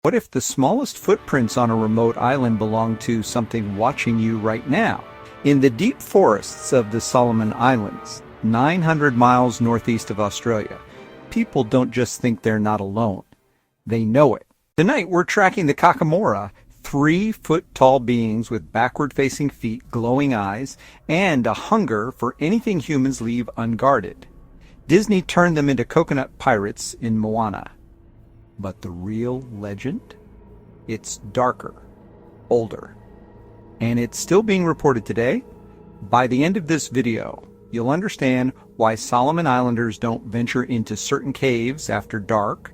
What if the smallest footprints on a remote island belong to something watching you right now? In the deep forests of the Solomon Islands, 900 miles northeast of Australia, people don't just think they're not alone. They know it. Tonight we're tracking the Kakamora, 3-foot-tall beings with backward-facing feet, glowing eyes, and a hunger for anything humans leave unguarded. Disney turned them into coconut pirates in Moana. But the real legend? It's darker, older, and it's still being reported today. By the end of this video, you'll understand why Solomon Islanders don't venture into certain caves after dark,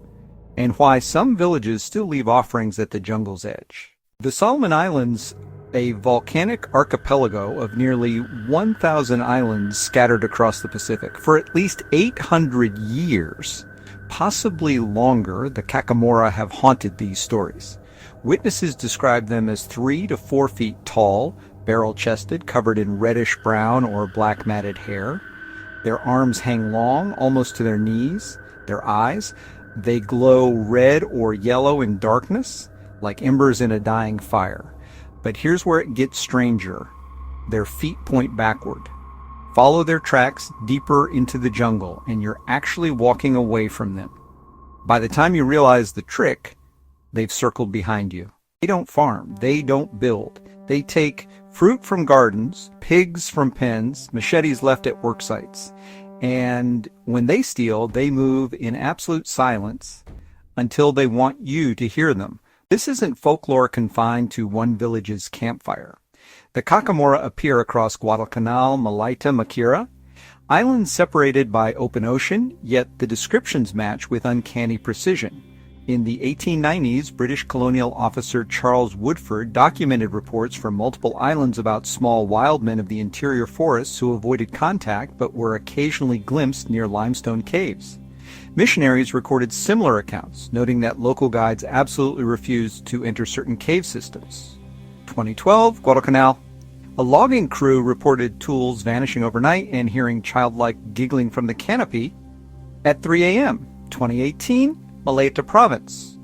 and why some villages still leave offerings at the jungle's edge. The Solomon Islands, a volcanic archipelago of nearly 1,000 islands scattered across the Pacific. For at least 800 years, possibly longer, the Kakamora have haunted these stories. Witnesses describe them as 3 to 4 feet tall, barrel-chested, covered in reddish-brown or black matted hair. Their arms hang long, almost to their knees. Their eyes, they glow red or yellow in darkness, like embers in a dying fire. But here's where it gets stranger. Their feet point backward. Follow their tracks deeper into the jungle, and you're actually walking away from them. By the time you realize the trick, they've circled behind you. They don't farm. They don't build. They take fruit from gardens, pigs from pens, machetes left at work sites. And when they steal, they move in absolute silence until they want you to hear them. This isn't folklore confined to one village's campfire. The Kakamora appear across Guadalcanal, Malaita, Makira, islands separated by open ocean, yet the descriptions match with uncanny precision. In the 1890s, British colonial officer Charles Woodford documented reports from multiple islands about small wild men of the interior forests who avoided contact but were occasionally glimpsed near limestone caves. Missionaries recorded similar accounts, noting that local guides absolutely refused to enter certain cave systems. 2012, Guadalcanal. A logging crew reported tools vanishing overnight and hearing childlike giggling from the canopy at 3 a.m. 2018, Malaita Province.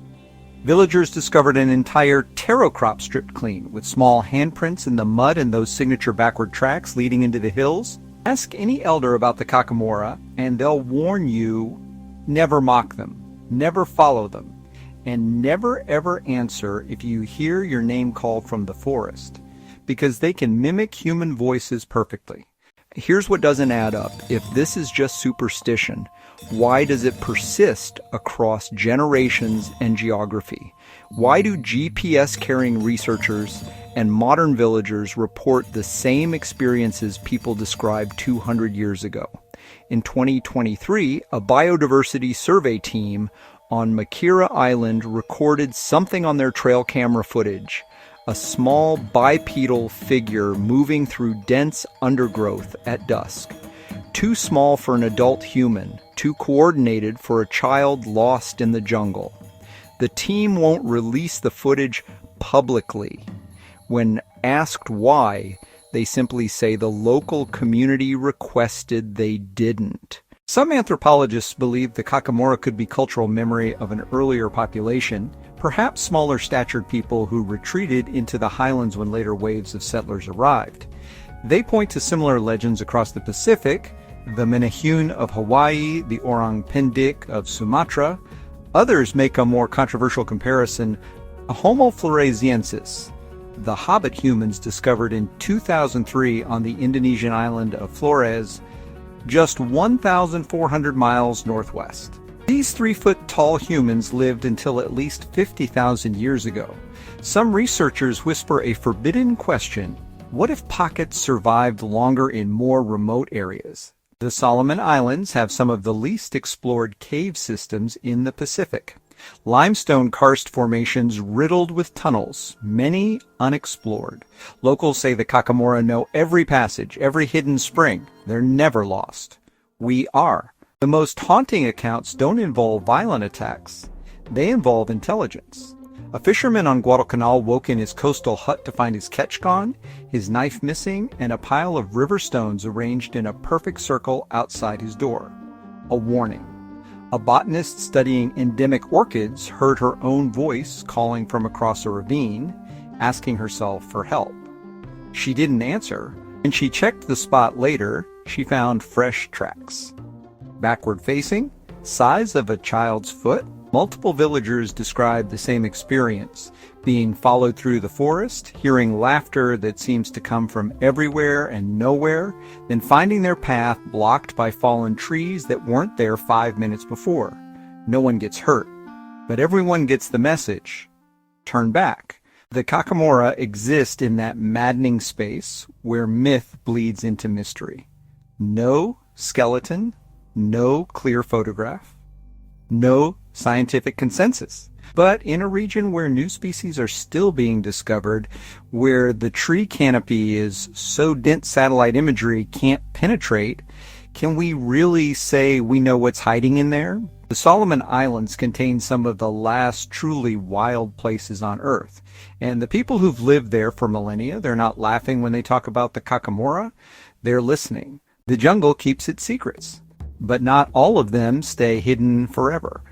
Villagers discovered an entire taro crop stripped clean, with small handprints in the mud and those signature backward tracks leading into the hills. Ask any elder about the Kakamora, and they'll warn you, never mock them, never follow them, and never ever answer if you hear your name called from the forest, because they can mimic human voices perfectly. Here's what doesn't add up. If this is just superstition, why does it persist across generations and geography? Why do GPS-carrying researchers and modern villagers report the same experiences people described 200 years ago? In 2023, a biodiversity survey team on Makira Island recorded something on their trail camera footage. A small bipedal figure moving through dense undergrowth at dusk. Too small for an adult human, too coordinated for a child lost in the jungle. The team won't release the footage publicly. When asked why, they simply say the local community requested they didn't. Some anthropologists believe the Kakamora could be cultural memory of an earlier population, perhaps smaller statured people who retreated into the highlands when later waves of settlers arrived. They point to similar legends across the Pacific, the Menehune of Hawaii, the Orang Pendek of Sumatra. Others make a more controversial comparison, Homo floresiensis, the hobbit humans discovered in 2003 on the Indonesian island of Flores, just 1,400 miles northwest. These 3-foot-tall humans lived until at least 50,000 years ago. Some researchers whisper a forbidden question: what if pockets survived longer in more remote areas? The Solomon Islands have some of the least explored cave systems in the Pacific. Limestone karst formations riddled with tunnels, many unexplored. Locals say the Kakamora know every passage, every hidden spring. They're never lost. We are. The most haunting accounts don't involve violent attacks. They involve intelligence. A fisherman on Guadalcanal woke in his coastal hut to find his catch gone, his knife missing, and a pile of river stones arranged in a perfect circle outside his door. A warning. A botanist studying endemic orchids heard her own voice calling from across a ravine, asking herself for help. She didn't answer. When she checked the spot later, she found fresh tracks. Backward facing, size of a child's foot. Multiple villagers described the same experience, being followed through the forest, hearing laughter that seems to come from everywhere and nowhere, then finding their path blocked by fallen trees that weren't there 5 minutes before. No one gets hurt, but everyone gets the message. Turn back. The Kakamora exist in that maddening space where myth bleeds into mystery. No skeleton, no clear photograph, no scientific consensus. But in a region where new species are still being discovered, where the tree canopy is so dense satellite imagery can't penetrate, can we really say we know what's hiding in there? The Solomon Islands contain some of the last truly wild places on Earth. And the people who've lived there for millennia, they're not laughing when they talk about the Kakamora. They're listening. The jungle keeps its secrets. But not all of them stay hidden forever.